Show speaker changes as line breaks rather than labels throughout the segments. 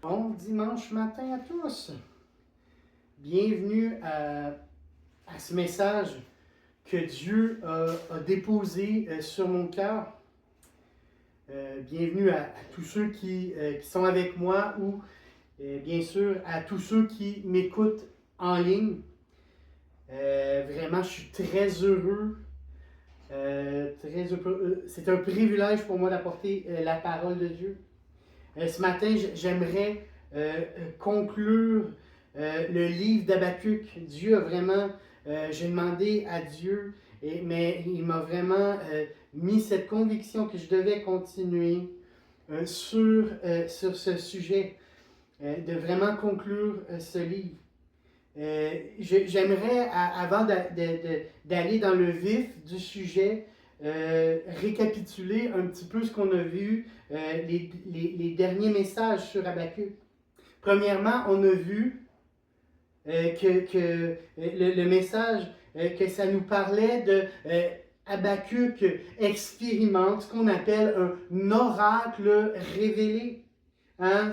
Bon dimanche matin à tous. Bienvenue à ce message que Dieu a déposé sur mon cœur. Bienvenue à tous ceux qui sont avec moi ou bien sûr à tous ceux qui m'écoutent en ligne. Vraiment, je suis très heureux. C'est un privilège pour moi d'apporter la parole de Dieu. Ce matin, j'aimerais conclure le livre d'Habakkuk. Dieu a vraiment, j'ai demandé à Dieu, mais il m'a vraiment mis cette conviction que je devais continuer sur ce sujet, de vraiment conclure ce livre. J'aimerais, avant d'aller dans le vif du sujet, récapituler un petit peu ce qu'on a vu, les derniers messages sur Habakkuk. Premièrement, on a vu que le message, que ça nous parlait de Habakkuk expérimente ce qu'on appelle un oracle révélé. Hein?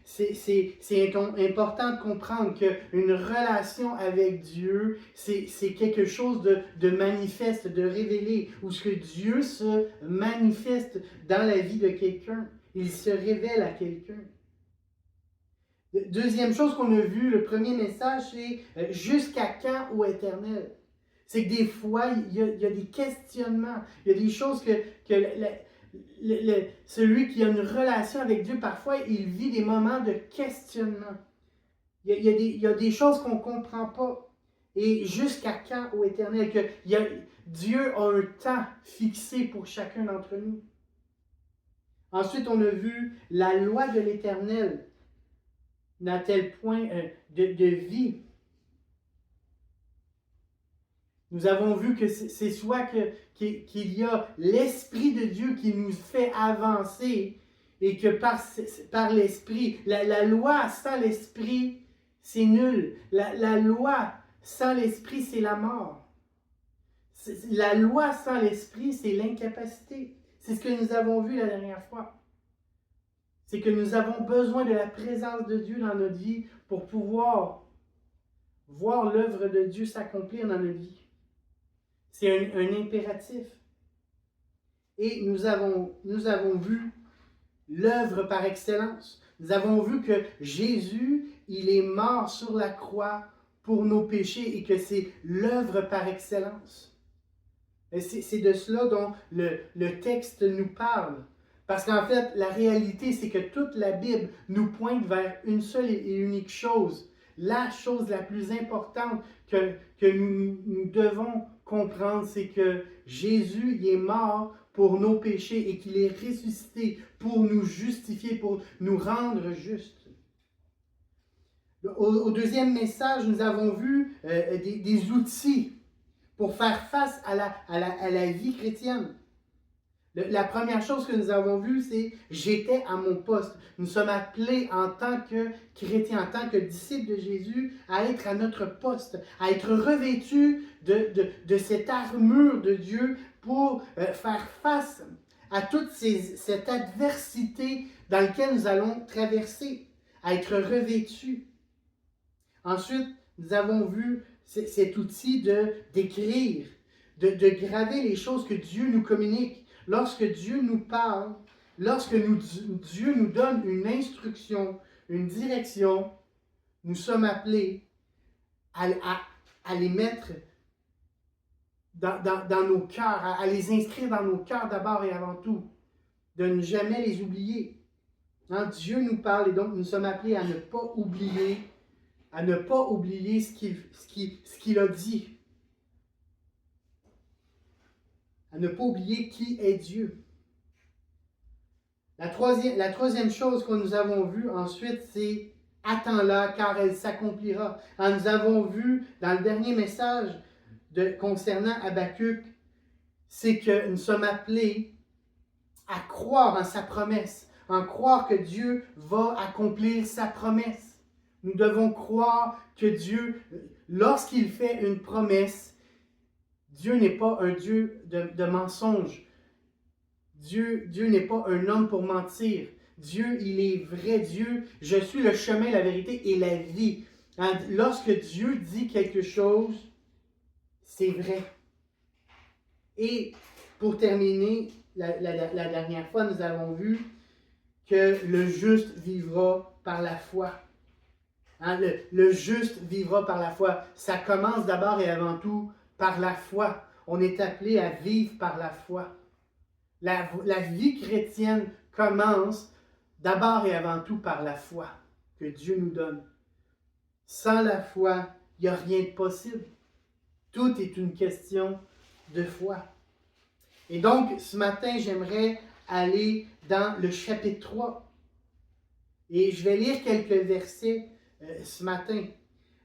C'est important de comprendre qu'une relation avec Dieu, c'est quelque chose de manifeste, de révélé, où ce que Dieu se manifeste dans la vie de quelqu'un. Il se révèle à quelqu'un. Deuxième chose qu'on a vu, le premier message, c'est jusqu'à quand, ô Éternel? C'est que des fois, il y a des questionnements, il y a des choses que celui qui a une relation avec Dieu, parfois, il vit des moments de questionnement. Il y a des choses qu'on ne comprend pas. Et jusqu'à quand, ô Éternel, que Dieu a un temps fixé pour chacun d'entre nous. Ensuite, on a vu la loi de l'Éternel dans tel point de vie. Nous avons vu que c'est soit qu'il y a l'Esprit de Dieu qui nous fait avancer et que par l'Esprit, la loi sans l'Esprit, c'est nul. La loi sans l'Esprit, c'est la mort. La loi sans l'Esprit, c'est l'incapacité. C'est ce que nous avons vu la dernière fois. C'est que nous avons besoin de la présence de Dieu dans notre vie pour pouvoir voir l'œuvre de Dieu s'accomplir dans notre vie. C'est un impératif. Et nous avons vu l'œuvre par excellence. Nous avons vu que Jésus, il est mort sur la croix pour nos péchés et que c'est l'œuvre par excellence. C'est de cela dont le texte nous parle. Parce qu'en fait, la réalité, c'est que toute la Bible nous pointe vers une seule et unique chose. La chose la plus importante que nous devons comprendre, c'est que Jésus il est mort pour nos péchés et qu'il est ressuscité pour nous justifier, pour nous rendre justes. Au deuxième message, nous avons vu des outils pour faire face à la vie chrétienne. La première chose que nous avons vue, c'est « j'étais à mon poste ». Nous sommes appelés en tant que chrétiens, en tant que disciples de Jésus, à être à notre poste, à être revêtus de cette armure de Dieu pour faire face à toute cette adversité dans laquelle nous allons traverser, à être revêtus. Ensuite, nous avons vu cet outil d'écrire, de graver les choses que Dieu nous communique. Lorsque Dieu nous parle, lorsque Dieu nous donne une instruction, une direction, nous sommes appelés à les mettre dans nos cœurs, à les inscrire dans nos cœurs d'abord et avant tout, de ne jamais les oublier. Hein, Dieu nous parle et donc nous sommes appelés à ne pas oublier, ce qu'il a dit. À ne pas oublier qui est Dieu. La troisième chose que nous avons vue ensuite, c'est « attends-la, car elle s'accomplira ». Nous avons vu dans le dernier message concernant Habakkuk, c'est que nous sommes appelés à croire en sa promesse, à croire que Dieu va accomplir sa promesse. Nous devons croire que Dieu, lorsqu'il fait une promesse, Dieu n'est pas un Dieu de mensonge. Dieu n'est pas un homme pour mentir. Dieu, il est vrai. Dieu, je suis le chemin, la vérité et la vie. Hein, lorsque Dieu dit quelque chose, c'est vrai. Et pour terminer, la dernière fois, nous avons vu que le juste vivra par la foi. Hein, le juste vivra par la foi. Ça commence d'abord et avant tout par la foi. On est appelé à vivre par la foi. La vie chrétienne commence d'abord et avant tout par la foi que Dieu nous donne. Sans la foi, il n'y a rien de possible. Tout est une question de foi. Et donc, ce matin, j'aimerais aller dans le chapitre 3. Et je vais lire quelques versets ce matin.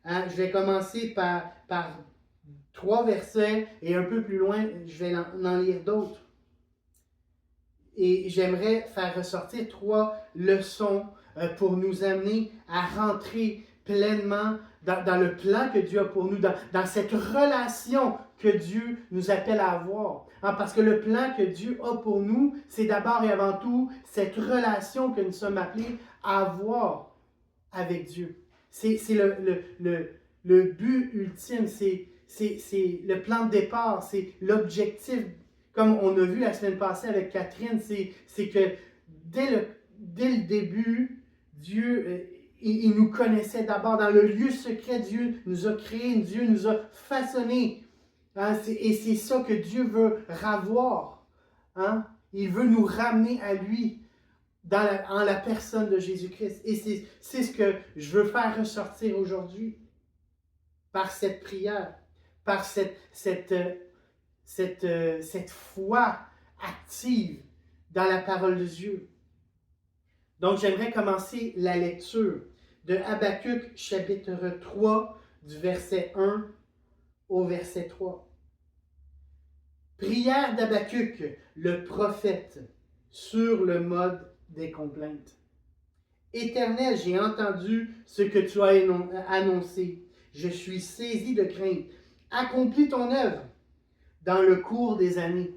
Hein, je vais commencer par 3 versets et un peu plus loin, je vais en lire d'autres. Et j'aimerais faire ressortir 3 leçons pour nous amener à rentrer pleinement dans le plan que Dieu a pour nous, dans cette relation que Dieu nous appelle à avoir. Hein, parce que le plan que Dieu a pour nous, c'est d'abord et avant tout cette relation que nous sommes appelés à avoir avec Dieu. C'est le but ultime, c'est le plan de départ, c'est l'objectif. Comme on a vu la semaine passée avec Catherine, c'est que dès le début, Dieu, il nous connaissait d'abord. Dans le lieu secret, Dieu nous a créés, Dieu nous a façonnés. Hein, et c'est ça que Dieu veut ravoir. Hein? Il veut nous ramener à lui en la personne de Jésus-Christ. Et c'est ce que je veux faire ressortir aujourd'hui par cette prière, par cette foi active dans la parole de Dieu. Donc, j'aimerais commencer la lecture de Habakkuk, chapitre 3, du verset 1 au verset 3. Prière d'Habakkuk, le prophète, sur le mode des complaintes. Éternel, j'ai entendu ce que tu as annoncé. Je suis saisi de crainte. Accomplis ton œuvre dans le cours des années.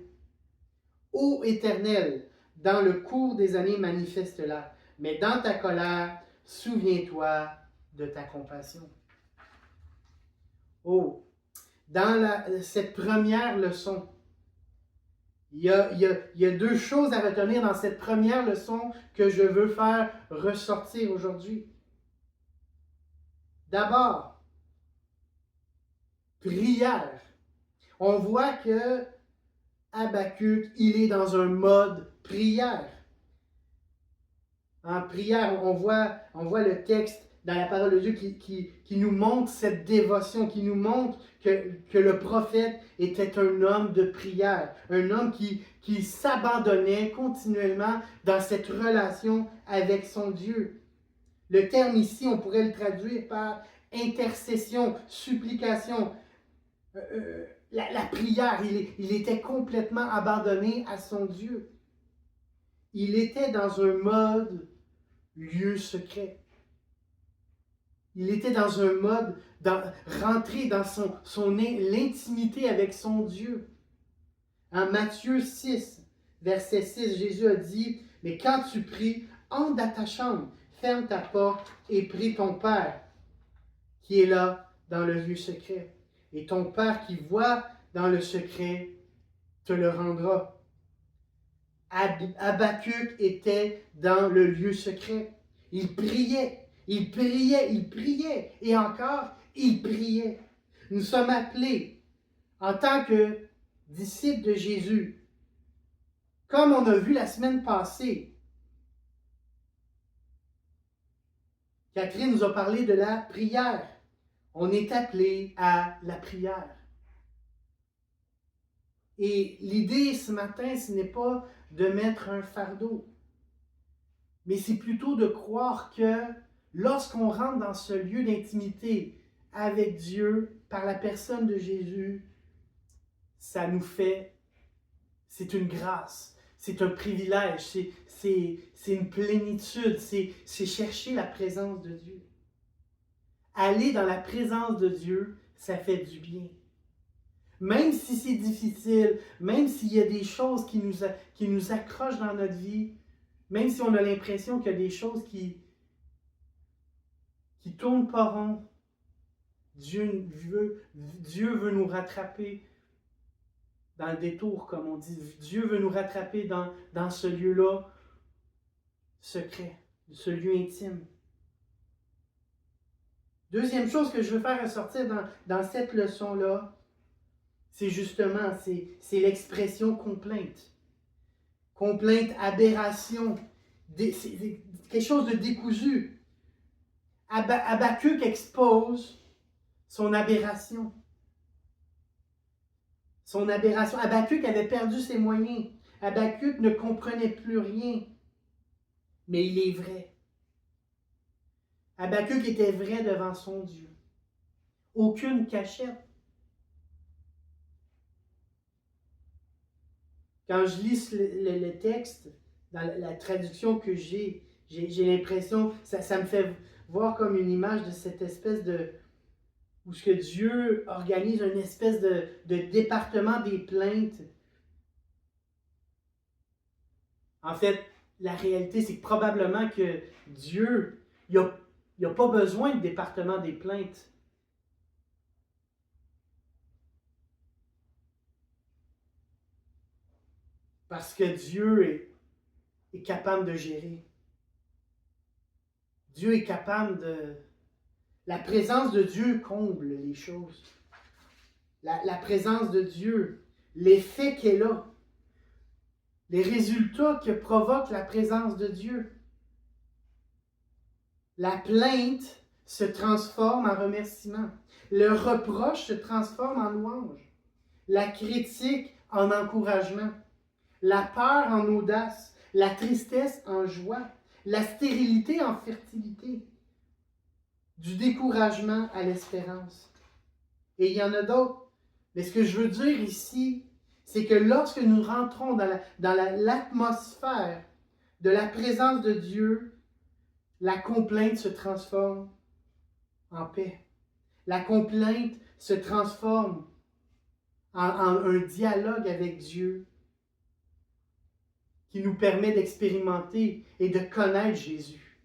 Ô Éternel, dans le cours des années, manifeste-la. Mais dans ta colère, souviens-toi de ta compassion. Oh, dans cette première leçon, il y a 2 choses à retenir dans cette première leçon que je veux faire ressortir aujourd'hui. D'abord, prière. On voit que Habakkuk, il est dans un mode prière. En prière, on voit le texte dans la parole de Dieu qui nous montre cette dévotion, qui nous montre que le prophète était un homme de prière, un homme qui s'abandonnait continuellement dans cette relation avec son Dieu. Le terme ici, on pourrait le traduire par intercession, supplication. La prière, il était complètement abandonné à son Dieu. Il était dans un mode lieu secret. Il était dans un mode rentrer dans l'intimité avec son Dieu. En Matthieu 6, verset 6, Jésus a dit, « Mais quand tu pries, entre dans ta chambre, ferme ta porte et prie ton Père qui est là dans le lieu secret. Et ton Père qui voit dans le secret te le rendra. » Habakkuk était dans le lieu secret. Il priait, il priait, il priait. Et encore, il priait. Nous sommes appelés, en tant que disciples de Jésus, comme on a vu la semaine passée. Catherine nous a parlé de la prière. On est appelé à la prière. Et l'idée ce matin, ce n'est pas de mettre un fardeau, mais c'est plutôt de croire que lorsqu'on rentre dans ce lieu d'intimité avec Dieu, par la personne de Jésus, ça nous fait, c'est une grâce, c'est un privilège, c'est une plénitude, c'est chercher la présence de Dieu. Aller dans la présence de Dieu, ça fait du bien. Même si c'est difficile, même s'il y a des choses qui nous accrochent dans notre vie, Même si on a l'impression qu'il y a des choses qui tournent pas rond, Dieu veut nous rattraper dans le détour, comme on dit. Dieu veut nous rattraper dans ce lieu-là secret, ce lieu intime. Deuxième chose que je veux faire ressortir dans cette leçon-là, c'est justement, c'est l'expression complainte. Complainte, aberration, c'est quelque chose de décousu. Habakkuk expose son aberration. Son aberration. Habakkuk avait perdu ses moyens. Habakkuk ne comprenait plus rien. Mais il est vrai. Habakkuk était vrai devant son Dieu. Aucune cachette. Quand je lis le texte, dans la traduction que j'ai l'impression, ça me fait voir comme une image de cette espèce de... où ce que Dieu organise une espèce de département des plaintes. En fait, la réalité, c'est que probablement que Dieu, il n'a pas besoin de département des plaintes. Parce que Dieu est capable de gérer. Dieu est capable de... La présence de Dieu comble les choses. La présence de Dieu, l'effet qu'elle a, les résultats que provoque la présence de Dieu. La plainte se transforme en remerciement. Le reproche se transforme en louange. La critique en encouragement. La peur en audace. La tristesse en joie. La stérilité en fertilité. Du découragement à l'espérance. Et il y en a d'autres. Mais ce que je veux dire ici, c'est que lorsque nous rentrons dans l'atmosphère de la présence de Dieu, la complainte se transforme en paix. La complainte se transforme en un dialogue avec Dieu qui nous permet d'expérimenter et de connaître Jésus.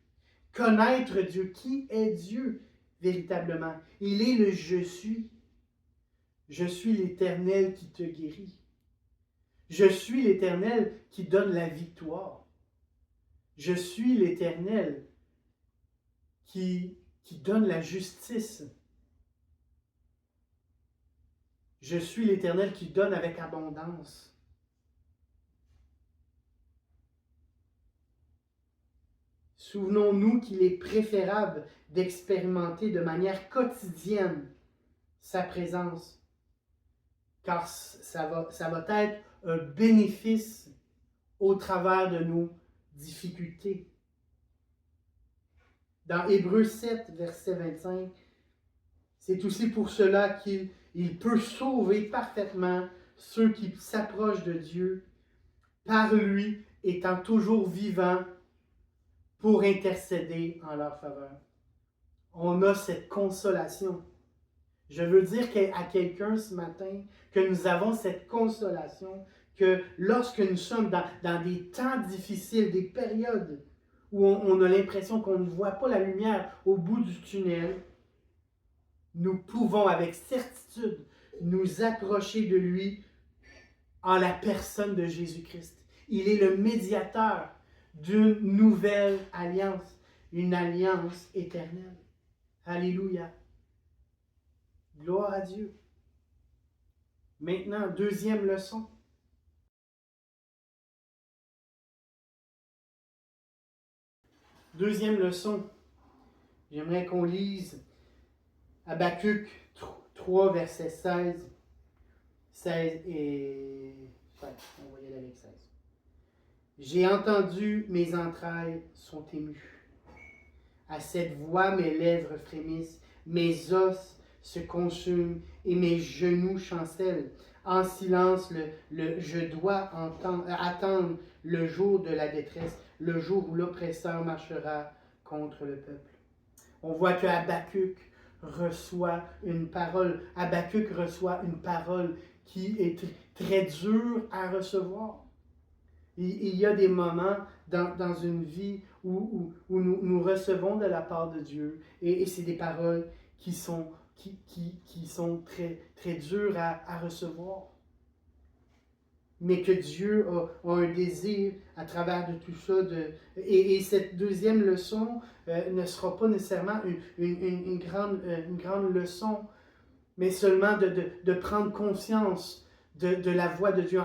Connaître Dieu. Qui est Dieu véritablement? Il est le je suis. Je suis l'Éternel qui te guérit. Je suis l'Éternel qui donne la victoire. Je suis l'Éternel qui donne la justice. Je suis l'Éternel qui donne avec abondance. Souvenons-nous qu'il est préférable d'expérimenter de manière quotidienne sa présence, car ça va être un bénéfice au travers de nos difficultés. Dans Hébreux 7, verset 25, c'est aussi pour cela qu'il peut sauver parfaitement ceux qui s'approchent de Dieu, par lui étant toujours vivant pour intercéder en leur faveur. On a cette consolation. Je veux dire à quelqu'un ce matin que nous avons cette consolation que lorsque nous sommes dans des temps difficiles, des périodes où on a l'impression qu'on ne voit pas la lumière au bout du tunnel, nous pouvons avec certitude nous approcher de lui en la personne de Jésus-Christ. Il est le médiateur d'une nouvelle alliance, une alliance éternelle. Alléluia. Gloire à Dieu. Maintenant, deuxième leçon. Deuxième leçon. J'aimerais qu'on lise Habakkuk 3, verset 16. 16 et... Ouais, on va y aller avec 16. J'ai entendu, mes entrailles sont émues. À cette voix, mes lèvres frémissent, mes os se consument et mes genoux chancellent. En silence, je dois attendre le jour de la détresse, le jour où l'oppresseur marchera contre le peuple. On voit que Habakkuk reçoit une parole. Habakkuk reçoit une parole qui est très dure à recevoir. Il y a des moments dans une vie où nous recevons de la part de Dieu. Et c'est des paroles qui sont très, très dures à recevoir. Mais que Dieu a un désir à travers de tout ça. Et cette deuxième leçon ne sera pas nécessairement une grande leçon, mais seulement de prendre conscience de la voix de Dieu,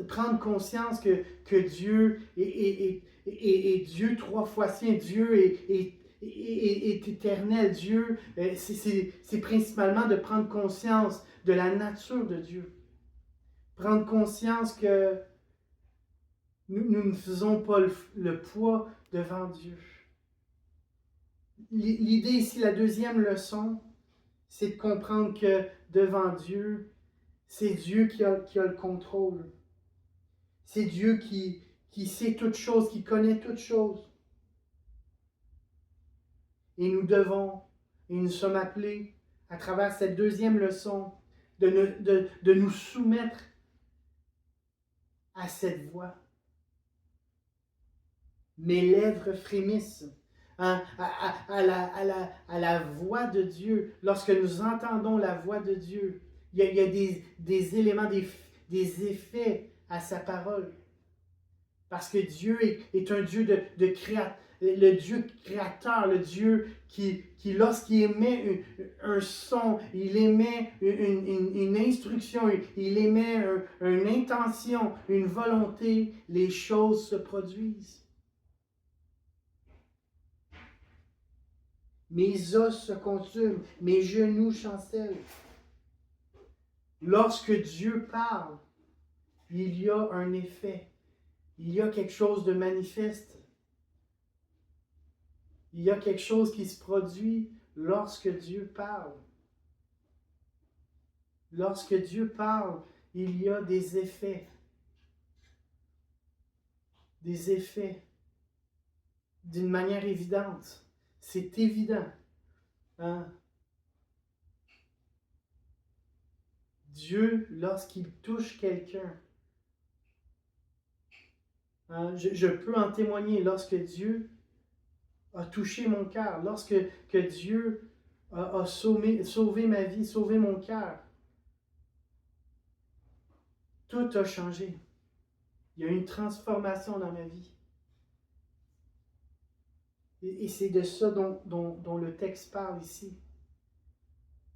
prendre conscience que Dieu est Dieu trois fois sien, Dieu est éternel, Dieu, c'est principalement de prendre conscience de la nature de Dieu. Prendre conscience que nous ne faisons pas le poids devant Dieu. L'idée ici, la deuxième leçon, c'est de comprendre que devant Dieu, c'est Dieu qui a le contrôle. C'est Dieu qui sait toutes choses, qui connaît toutes choses. Et nous sommes appelés, à travers cette deuxième leçon, de nous soumettre à cette voix. Mes lèvres frémissent à la voix de Dieu. Lorsque nous entendons la voix de Dieu, il y a des éléments, des effets à sa parole. Parce que Dieu est un Dieu de créateur, le Dieu créateur, le Dieu qui lorsqu'il émet un son, il émet une instruction, il émet une intention, une volonté, les choses se produisent. Mes os se consument, mes genoux chancellent. Lorsque Dieu parle, il y a un effet. Il y a quelque chose de manifeste. Il y a quelque chose qui se produit lorsque Dieu parle. Lorsque Dieu parle, il y a des effets. Des effets. D'une manière évidente. C'est évident. Hein? Dieu, lorsqu'il touche quelqu'un, hein, je peux en témoigner, lorsque Dieu a touché mon cœur, lorsque Dieu a sauvé ma vie, sauvé mon cœur, tout a changé. Il y a eu une transformation dans ma vie. Et c'est de ça dont le texte parle ici.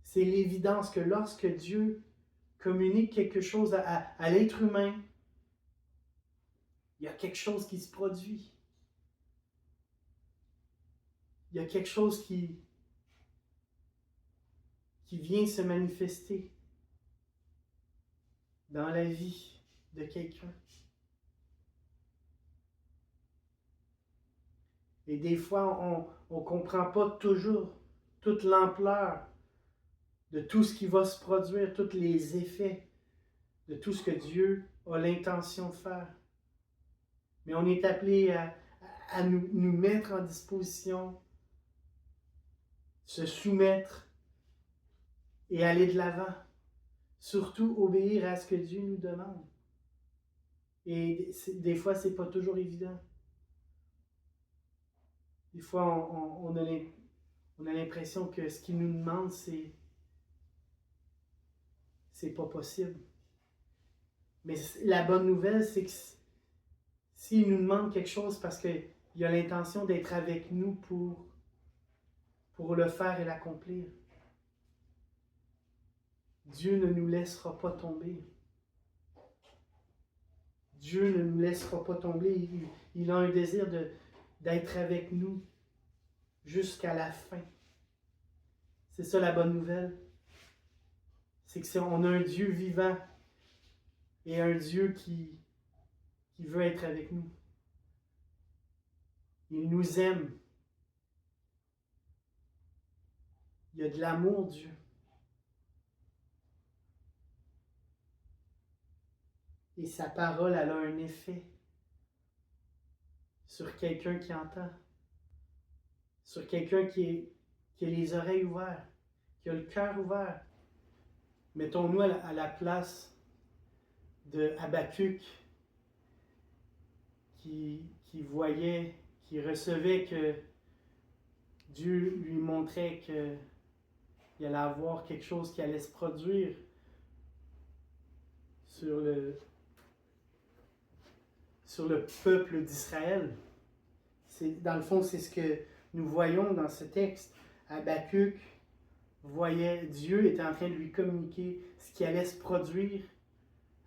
C'est l'évidence que lorsque Dieu communique quelque chose à l'être humain, il y a quelque chose qui se produit. Il y a quelque chose qui vient se manifester dans la vie de quelqu'un. Et des fois, on ne comprend pas toujours toute l'ampleur de tout ce qui va se produire, tous les effets de tout ce que Dieu a l'intention de faire. Mais on est appelé à nous mettre en disposition, se soumettre et aller de l'avant. Surtout obéir à ce que Dieu nous demande. Et des fois, ce n'est pas toujours évident. Des fois, on a l'impression que ce qu'il nous demande, c'est pas possible. Mais la bonne nouvelle, c'est que s'il nous demande quelque chose parce qu'il a l'intention d'être avec nous pour le faire et l'accomplir, Dieu ne nous laissera pas tomber. Dieu ne nous laissera pas tomber. Il a un désir d'être avec nous jusqu'à la fin. C'est ça la bonne nouvelle. C'est qu'on a un Dieu vivant et un Dieu qui veut être avec nous. Il nous aime. Il y a de l'amour, Dieu. Et sa parole, elle a un effet sur quelqu'un qui entend, sur quelqu'un qui a les oreilles ouvertes, qui a le cœur ouvert. Mettons-nous à la place de Habakkuk, qui voyait, qui recevait que Dieu lui montrait qu'il allait avoir quelque chose qui allait se produire sur le peuple d'Israël. Dans le fond, c'est ce que nous voyons dans ce texte. Habakkuk voyait, Dieu était en train de lui communiquer ce qui allait se produire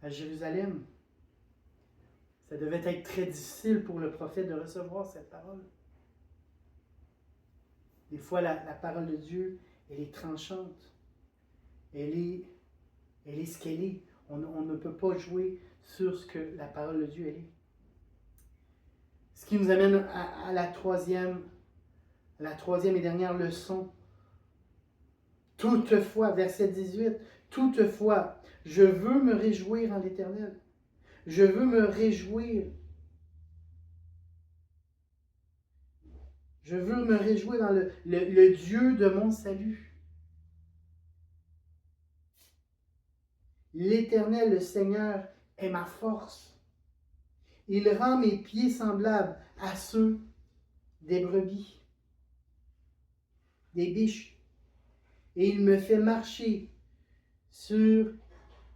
à Jérusalem. Ça devait être très difficile pour le prophète de recevoir cette parole. Des fois, la parole de Dieu, elle est tranchante. Elle est ce qu'elle est. On ne peut pas jouer sur ce que la parole de Dieu elle est. Ce qui nous amène à la troisième et dernière leçon. Toutefois, verset 18, toutefois, je veux me réjouir en l'Éternel. Je veux me réjouir. Je veux me réjouir dans le Dieu de mon salut. L'Éternel, le Seigneur, est ma force. Il rend mes pieds semblables à ceux des brebis, des biches, et il me fait marcher sur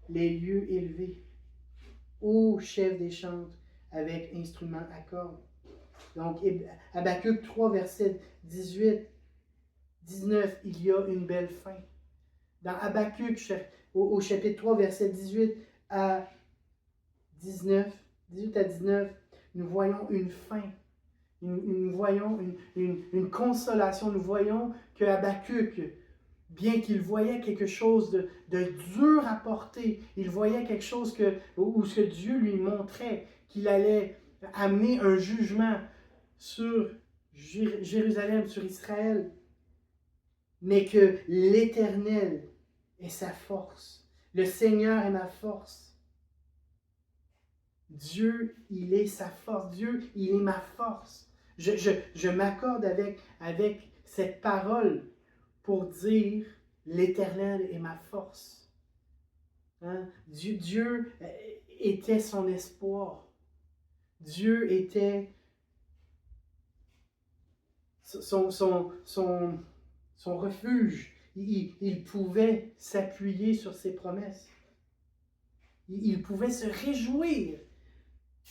les lieux élevés, ô chef des chantres, avec instrument à cordes. Donc, Habakkuk 3, verset 18, 19, il y a une belle fin. Dans Habakkuk, au chapitre 3, verset 18 à 19, nous voyons une fin. Nous voyons une consolation. Nous voyons que Habakkuk, bien qu'il voyait quelque chose de dur à porter, il voyait quelque chose où ce que Dieu lui montrait, qu'il allait amener un jugement sur Jérusalem, sur Israël, mais que l'Éternel est sa force. Le Seigneur est ma force. Dieu, il est sa force. Dieu, il est ma force. Je m'accorde avec cette parole pour dire l'Éternel est ma force. Hein? Dieu était son espoir. Dieu était son refuge. Il pouvait s'appuyer sur ses promesses. Il pouvait se réjouir.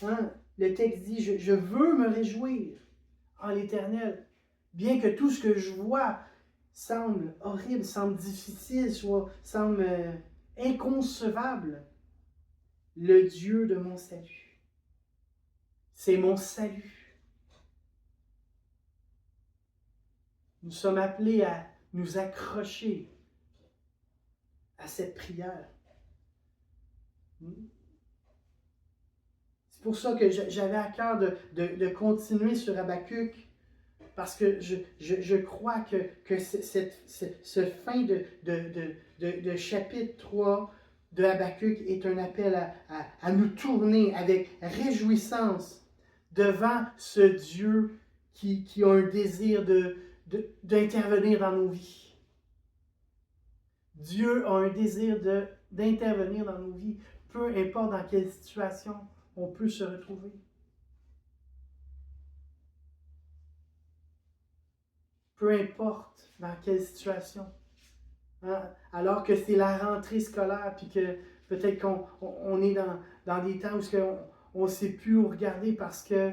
Hein? Le texte dit, je veux me réjouir en l'Éternel. Bien que tout ce que je vois semble horrible, semble difficile, semble inconcevable, le Dieu de mon salut. C'est mon salut. Nous sommes appelés à nous accrocher à cette prière. C'est pour ça que j'avais à cœur de continuer sur Habakkuk, parce que je crois que ce fin de chapitre 3 de Habakkuk est un appel à nous tourner avec réjouissance devant ce Dieu qui a un désir d'intervenir dans nos vies. Dieu a un désir d'intervenir dans nos vies, peu importe dans quelle situation on peut se retrouver. Peu importe dans quelle situation. Hein? Alors que c'est la rentrée scolaire, puis que peut-être qu'on est dans des temps où on ne sait plus où regarder parce que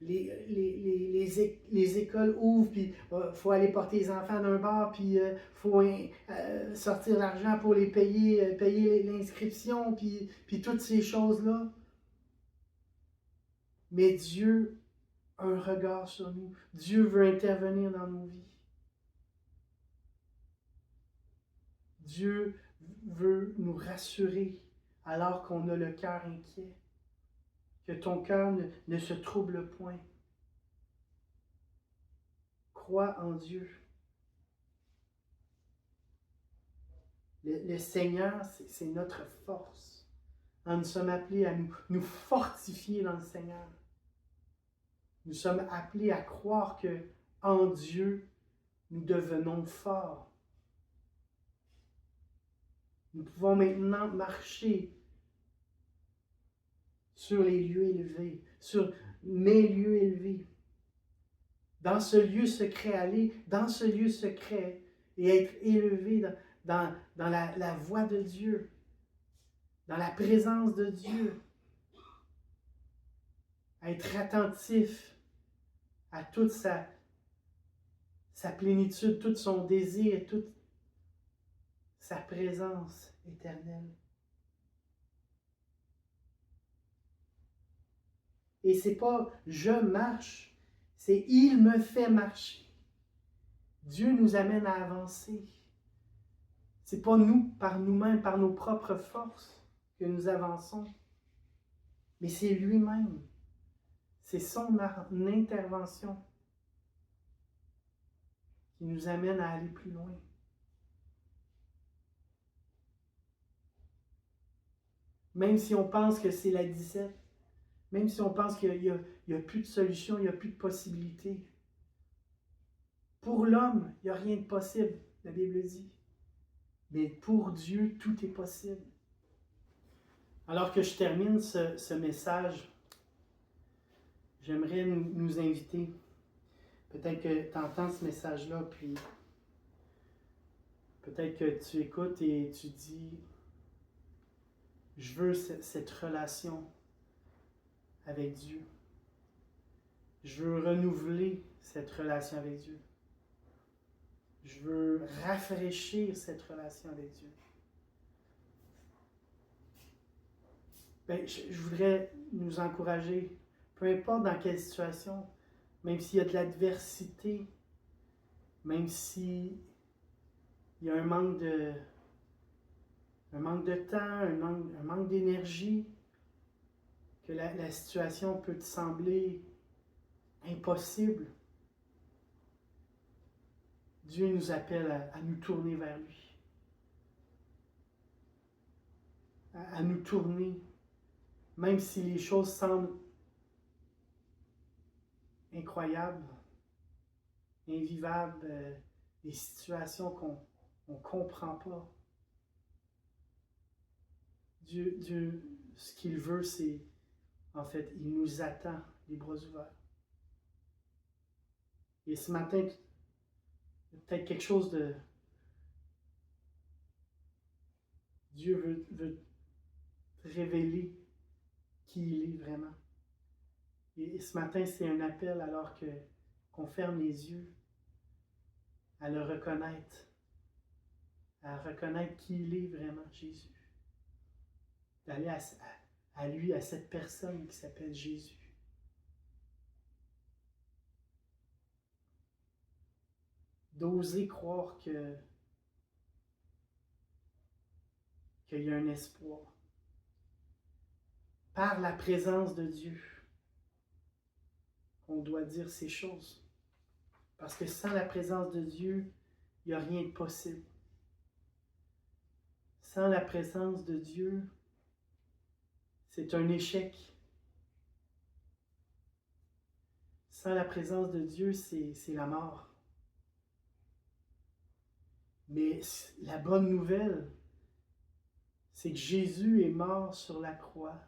les écoles ouvrent, puis il faut aller porter les enfants d'un bar, puis il faut sortir l'argent pour les payer l'inscription, puis toutes ces choses-là. Mais Dieu a un regard sur nous. Dieu veut intervenir dans nos vies. Dieu veut nous rassurer alors qu'on a le cœur inquiet. Que ton cœur ne se trouble point. Crois en Dieu. Le Seigneur, c'est notre force. Nous sommes appelés à nous fortifier dans le Seigneur. Nous sommes appelés à croire que en Dieu, nous devenons forts. Nous pouvons maintenant marcher sur les lieux élevés, sur mes lieux élevés. Dans ce lieu secret, aller dans ce lieu secret et être élevé dans la voix de Dieu, dans la présence de Dieu, être attentif à toute sa plénitude, tout son désir, toute sa présence éternelle. Et c'est pas je marche, c'est il me fait marcher. Dieu nous amène à avancer. C'est pas nous, par nous-mêmes, par nos propres forces que nous avançons, mais c'est lui-même. C'est son intervention qui nous amène à aller plus loin. Même si on pense que c'est la 17, même si on pense qu'il n'y a plus de solution, il n'y a plus de possibilité. Pour l'homme, il n'y a rien de possible, la Bible dit. Mais pour Dieu, tout est possible. Alors que je termine ce message, j'aimerais nous inviter. Peut-être que tu entends ce message-là, puis peut-être que tu écoutes et tu dis, je veux cette relation avec Dieu. Je veux renouveler cette relation avec Dieu. Je veux rafraîchir cette relation avec Dieu. Je voudrais nous encourager, peu importe dans quelle situation, même s'il y a de l'adversité, même s'il y a un manque de temps, un manque d'énergie, que la situation peut te sembler impossible, Dieu nous appelle à nous tourner vers lui, à nous tourner, même si les choses semblent incroyables, invivables, des situations qu'on ne comprend pas. Dieu, ce qu'il veut, c'est, en fait, il nous attend, les bras ouverts. Et ce matin, il y a peut-être quelque chose de... Dieu veut révéler qui il est vraiment. Et ce matin, c'est un appel alors qu'on ferme les yeux à le reconnaître, à reconnaître qui il est vraiment, Jésus. D'aller à lui, à cette personne qui s'appelle Jésus. D'oser croire qu'il y a un espoir. Par la présence de Dieu, on doit dire ces choses. Parce que sans la présence de Dieu, il n'y a rien de possible. Sans la présence de Dieu, c'est un échec. Sans la présence de Dieu, c'est la mort. Mais la bonne nouvelle, c'est que Jésus est mort sur la croix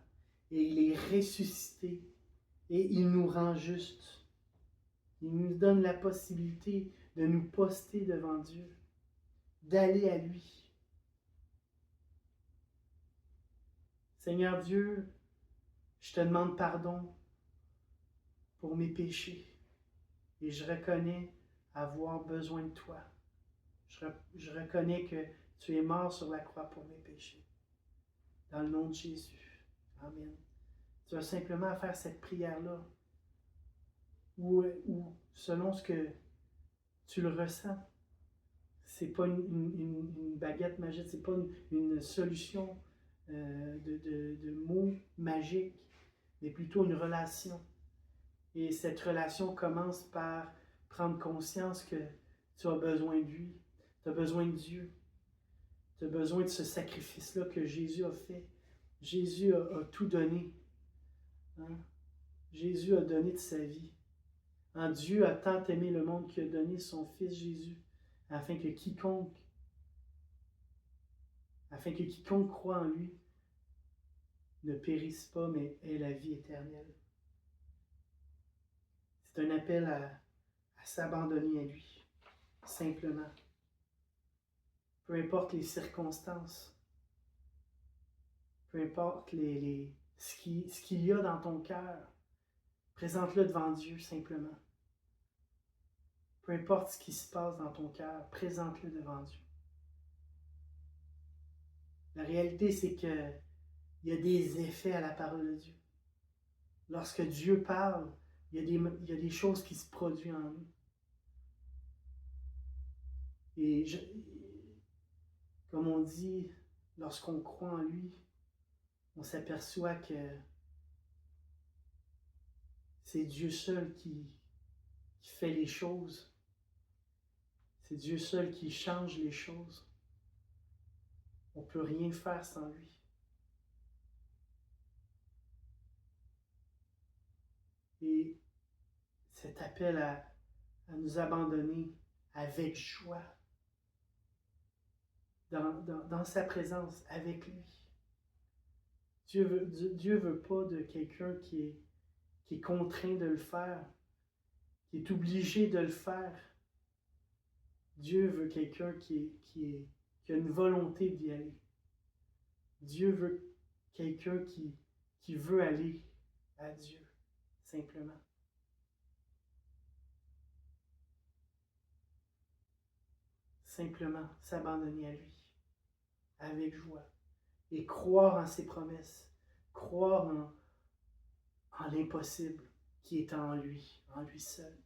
et il est ressuscité et il nous rend justes. Il nous donne la possibilité de nous poster devant Dieu, d'aller à lui. Seigneur Dieu, je te demande pardon pour mes péchés et je reconnais avoir besoin de toi. Je reconnais que tu es mort sur la croix pour mes péchés. Dans le nom de Jésus. Amen. Tu as simplement à faire cette prière-là. Ou selon ce que tu le ressens. C'est pas une baguette magique, c'est pas une solution de mots magiques, mais plutôt une relation. Et cette relation commence par prendre conscience que tu as besoin de lui, tu as besoin de Dieu, tu as besoin de ce sacrifice-là que Jésus a fait. Jésus a tout donné. Hein? Jésus a donné de sa vie. Hein? Dieu a tant aimé le monde qu'il a donné son Fils Jésus, afin que quiconque croit en lui ne périsse pas, mais ait la vie éternelle. C'est un appel à s'abandonner à lui, simplement. Peu importe les circonstances, peu importe ce qu'il y a dans ton cœur, présente-le devant Dieu simplement. Peu importe ce qui se passe dans ton cœur, présente-le devant Dieu. La réalité, c'est qu'il y a des effets à la parole de Dieu. Lorsque Dieu parle, il y a des choses qui se produisent en nous. Et comme on dit, lorsqu'on croit en lui, on s'aperçoit que c'est Dieu seul qui fait les choses. C'est Dieu seul qui change les choses. On ne peut rien faire sans lui. Et cet appel à nous abandonner avec joie dans sa présence, avec lui. Dieu veut pas de quelqu'un qui est contraint de le faire, qui est obligé de le faire. Dieu veut quelqu'un qui a une volonté d'y aller. Dieu veut quelqu'un qui veut aller à Dieu, simplement. Simplement s'abandonner à lui, avec joie, et croire en ses promesses, croire en l'impossible qui est en lui seul.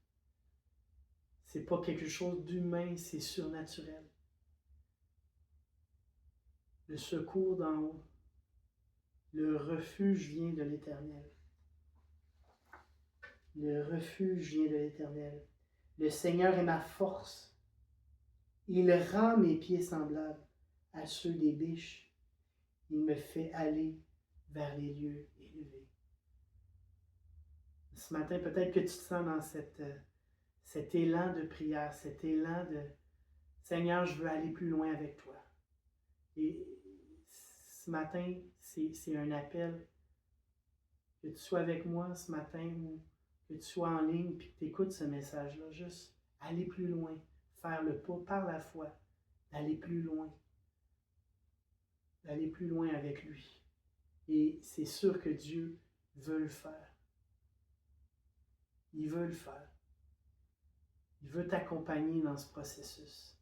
C'est pas quelque chose d'humain, c'est surnaturel. Le secours d'en haut, le refuge vient de l'Éternel. Le refuge vient de l'Éternel. Le Seigneur est ma force. Il rend mes pieds semblables à ceux des biches. Il me fait aller vers les lieux élevés. Ce matin, peut-être que tu te sens dans cet élan de prière, cet élan de Seigneur, je veux aller plus loin avec toi. Et ce matin, c'est un appel que tu sois avec moi ce matin ou que tu sois en ligne et que tu écoutes ce message-là. Juste aller plus loin, faire le pas par la foi, d'aller plus loin avec lui. Et c'est sûr que Dieu veut le faire. Il veut le faire. Il veut t'accompagner dans ce processus.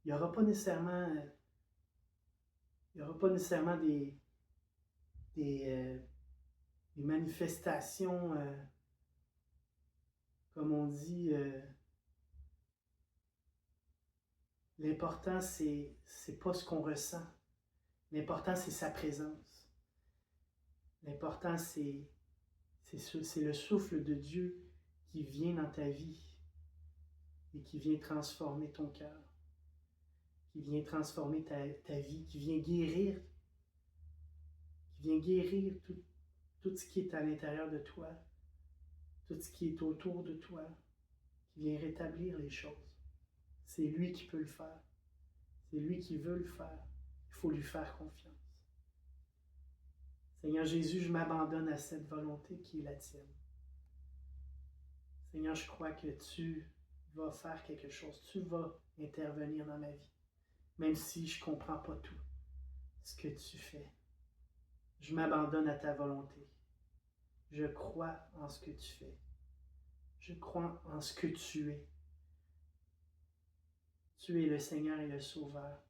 Il n'y aura pas nécessairement des manifestations, comme on dit. L'important, c'est pas ce qu'on ressent. L'important, c'est sa présence. L'important, c'est le souffle de Dieu qui vient dans ta vie et qui vient transformer ton cœur, qui vient transformer ta vie, qui vient guérir tout ce qui est à l'intérieur de toi, tout ce qui est autour de toi, qui vient rétablir les choses. C'est lui qui peut le faire. C'est lui qui veut le faire. Il faut lui faire confiance. Seigneur Jésus, je m'abandonne à cette volonté qui est la tienne. Seigneur, je crois que tu vas faire quelque chose. Tu vas intervenir dans ma vie. Même si je ne comprends pas tout ce que tu fais. Je m'abandonne à ta volonté. Je crois en ce que tu fais. Je crois en ce que tu es. Tu es le Seigneur et le Sauveur.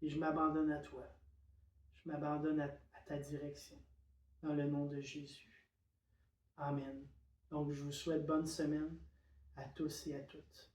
Et je m'abandonne à toi. Je m'abandonne à ta direction. Dans le nom de Jésus. Amen. Donc, je vous souhaite bonne semaine à tous et à toutes.